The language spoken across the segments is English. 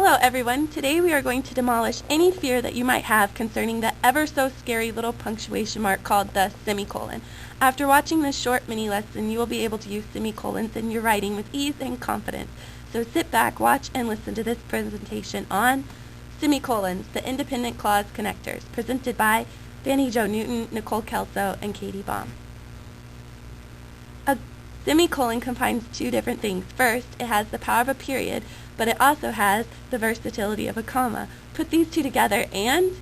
Hello everyone, today we are going to demolish any fear that you might have concerning the ever so scary little punctuation mark called the semicolon. After watching this short mini lesson, you will be able to use semicolons in your writing with ease and confidence. So sit back, watch, and listen to this presentation on semicolons, the independent clause connectors, presented by Fanny Jo Newton, Nicole Kelso, and Katie Baum. A semicolon combines two different things. First, it has the power of a period, but it also has the versatility of a comma. Put these two together and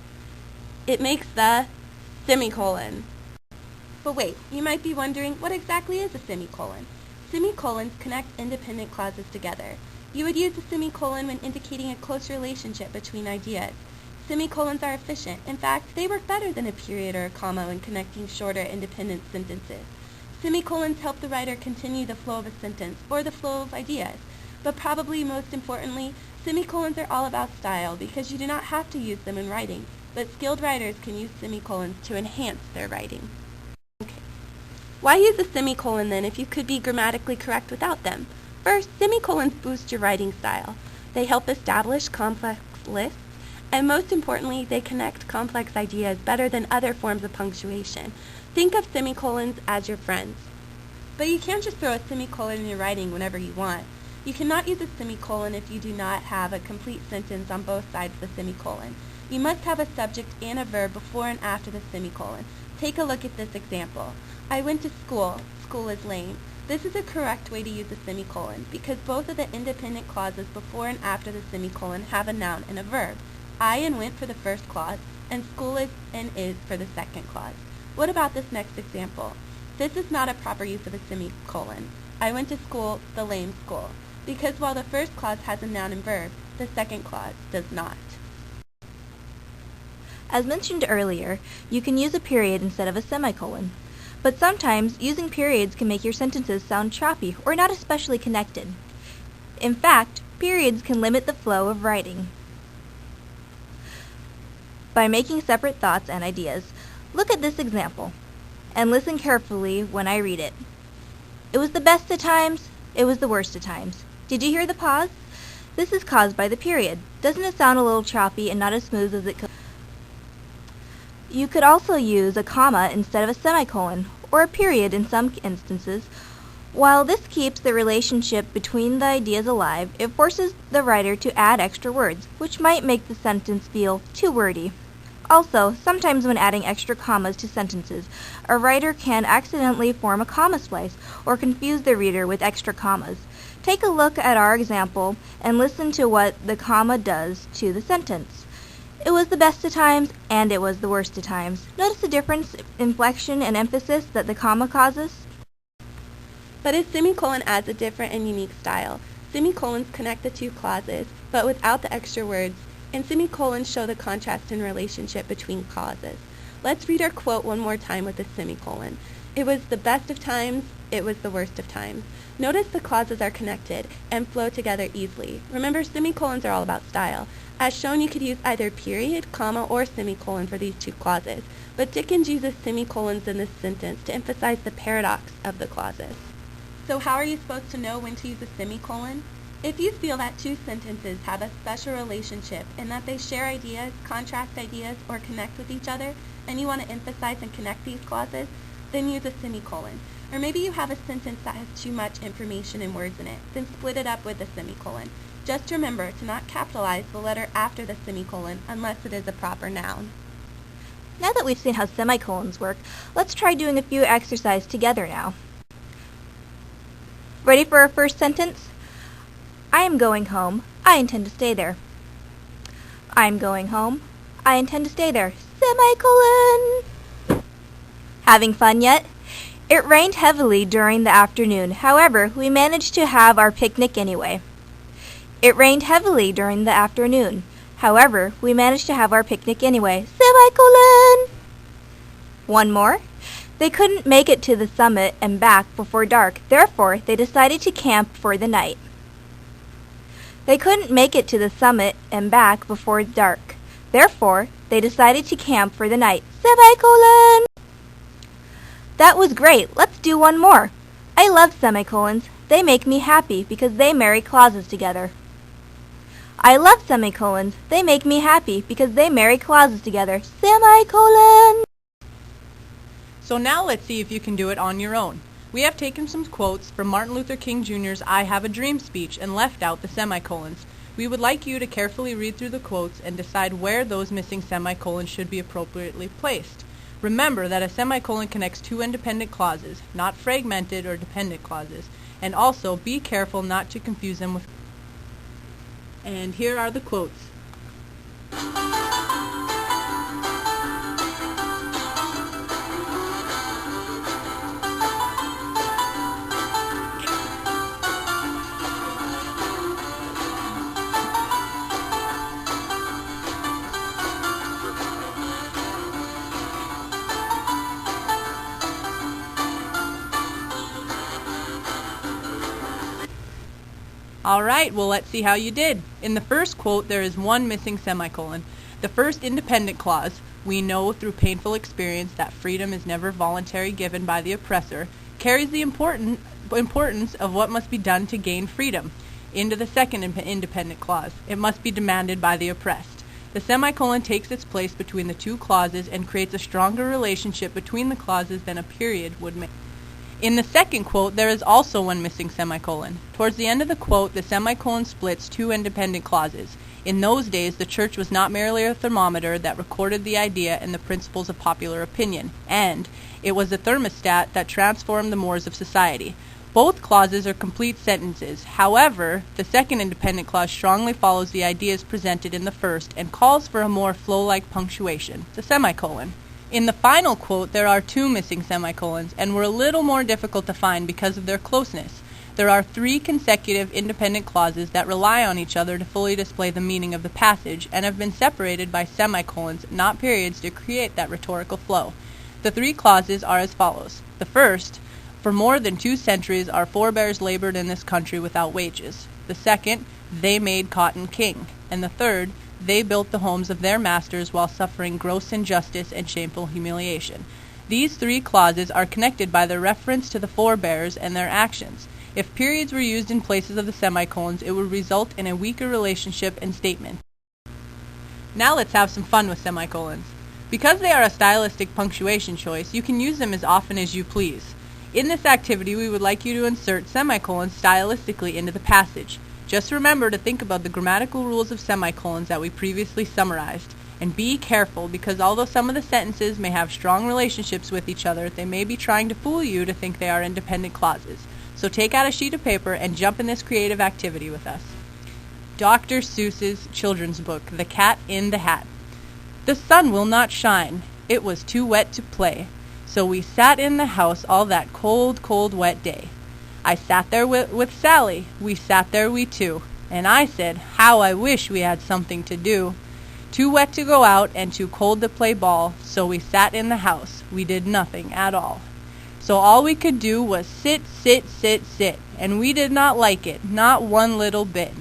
it makes the semicolon. But wait, you might be wondering, what exactly is a semicolon? Semicolons connect independent clauses together. You would use a semicolon when indicating a close relationship between ideas. Semicolons are efficient. In fact, they work better than a period or a comma when connecting shorter independent sentences. Semicolons help the writer continue the flow of a sentence or the flow of ideas. But probably most importantly, semicolons are all about style because you do not have to use them in writing, but skilled writers can use semicolons to enhance their writing. Okay. Why use a semicolon then if you could be grammatically correct without them? First, semicolons boost your writing style. They help establish complex lists, and most importantly, they connect complex ideas better than other forms of punctuation. Think of semicolons as your friends. But you can't just throw a semicolon in your writing whenever you want. You cannot use a semicolon if you do not have a complete sentence on both sides of the semicolon. You must have a subject and a verb before and after the semicolon. Take a look at this example. I went to school. School is lame. This is a correct way to use a semicolon because both of the independent clauses before and after the semicolon have a noun and a verb. I and went for the first clause, and school is and is for the second clause. What about this next example? This is not a proper use of a semicolon. I went to school, the lame school, because while the first clause has a noun and verb, the second clause does not. As mentioned earlier, you can use a period instead of a semicolon. But sometimes, using periods can make your sentences sound choppy or not especially connected. In fact, periods can limit the flow of writing by making separate thoughts and ideas. Look at this example, and listen carefully when I read it. It was the best of times, it was the worst of times. Did you hear the pause? This is caused by the period. Doesn't it sound a little choppy and not as smooth as it could? You could also use a comma instead of a semicolon, or a period in some instances. While this keeps the relationship between the ideas alive, it forces the writer to add extra words, which might make the sentence feel too wordy. Also, sometimes when adding extra commas to sentences, a writer can accidentally form a comma splice or confuse the reader with extra commas. Take a look at our example and listen to what the comma does to the sentence. It was the best of times and it was the worst of times. Notice the difference in inflection and emphasis that the comma causes? But a semicolon adds a different and unique style. Semicolons connect the two clauses, but without the extra words, and semicolons show the contrast in relationship between clauses. Let's read our quote one more time with a semicolon. It was the best of times, it was the worst of times. Notice the clauses are connected and flow together easily. Remember, semicolons are all about style. As shown, you could use either period, comma, or semicolon for these two clauses, but Dickens uses semicolons in this sentence to emphasize the paradox of the clauses. So how are you supposed to know when to use a semicolon? If you feel that two sentences have a special relationship and that they share ideas, contrast ideas, or connect with each other, and you want to emphasize and connect these clauses, then use a semicolon. Or maybe you have a sentence that has too much information and words in it, then split it up with a semicolon. Just remember to not capitalize the letter after the semicolon unless it is a proper noun. Now that we've seen how semicolons work, let's try doing a few exercises together now. Ready for our first sentence? I am going home. I intend to stay there. I'm going home. I intend to stay there. Semicolon! Having fun yet? It rained heavily during the afternoon. However, we managed to have our picnic anyway. It rained heavily during the afternoon. However, we managed to have our picnic anyway. Semicolon! One more. They couldn't make it to the summit and back before dark. Therefore, they decided to camp for the night. They couldn't make it to the summit and back before dark. Therefore, they decided to camp for the night. Semicolon! That was great. Let's do one more. I love semicolons. They make me happy because they marry clauses together. I love semicolons. They make me happy because they marry clauses together. Semicolon! So now let's see if you can do it on your own. We have taken some quotes from Martin Luther King Jr.'s I Have a Dream speech and left out the semicolons. We would like you to carefully read through the quotes and decide where those missing semicolons should be appropriately placed. Remember that a semicolon connects two independent clauses, not fragmented or dependent clauses, and also be careful not to confuse them with. And here are the quotes. All right, well, let's see how you did. In the first quote, there is one missing semicolon. The first independent clause, we know through painful experience that freedom is never voluntarily given by the oppressor, carries the importance of what must be done to gain freedom. Into the second independent clause, it must be demanded by the oppressed. The semicolon takes its place between the two clauses and creates a stronger relationship between the clauses than a period would make. In the second quote, there is also one missing semicolon. Towards the end of the quote, the semicolon splits two independent clauses. In those days, the church was not merely a thermometer that recorded the idea and the principles of popular opinion, and it was a thermostat that transformed the mores of society. Both clauses are complete sentences. However, the second independent clause strongly follows the ideas presented in the first and calls for a more flow-like punctuation, the semicolon. In the final quote, there are two missing semicolons, and were a little more difficult to find because of their closeness. There are three consecutive independent clauses that rely on each other to fully display the meaning of the passage, and have been separated by semicolons, not periods, to create that rhetorical flow. The three clauses are as follows. The first, for more than 2 centuries our forebears labored in this country without wages. The second, they made cotton king. And the third, they built the homes of their masters while suffering gross injustice and shameful humiliation. These three clauses are connected by their reference to the forebears and their actions. If periods were used in places of the semicolons, it would result in a weaker relationship and statement. Now let's have some fun with semicolons. Because they are a stylistic punctuation choice, you can use them as often as you please. In this activity, we would like you to insert semicolons stylistically into the passage. Just remember to think about the grammatical rules of semicolons that we previously summarized. And be careful, because although some of the sentences may have strong relationships with each other, they may be trying to fool you to think they are independent clauses. So take out a sheet of paper and jump in this creative activity with us. Dr. Seuss's children's book, The Cat in the Hat. The sun will not shine. It was too wet to play. So we sat in the house all that cold, cold, wet day. I sat there with Sally. We sat there, we two. And I said, how I wish we had something to do. Too wet to go out and too cold to play ball, so we sat in the house. We did nothing at all. So all we could do was sit, sit, sit, sit, and we did not like it, not one little bit.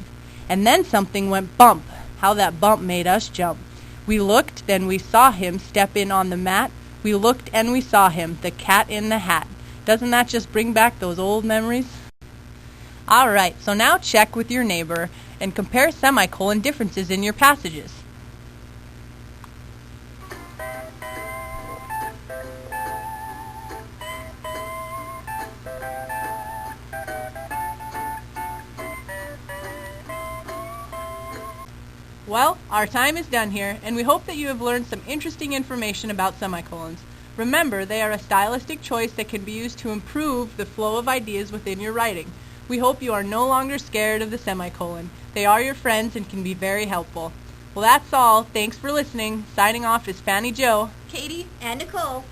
And then something went bump. How that bump made us jump. We looked, then we saw him step in on the mat. We looked and we saw him, the cat in the hat. Doesn't that just bring back those old memories? All right, so now check with your neighbor and compare semicolon differences in your passages. Well, our time is done here, and we hope that you have learned some interesting information about semicolons. Remember, they are a stylistic choice that can be used to improve the flow of ideas within your writing. We hope you are no longer scared of the semicolon. They are your friends and can be very helpful. Well, that's all. Thanks for listening. Signing off is Fanny Jo, Katie, and Nicole.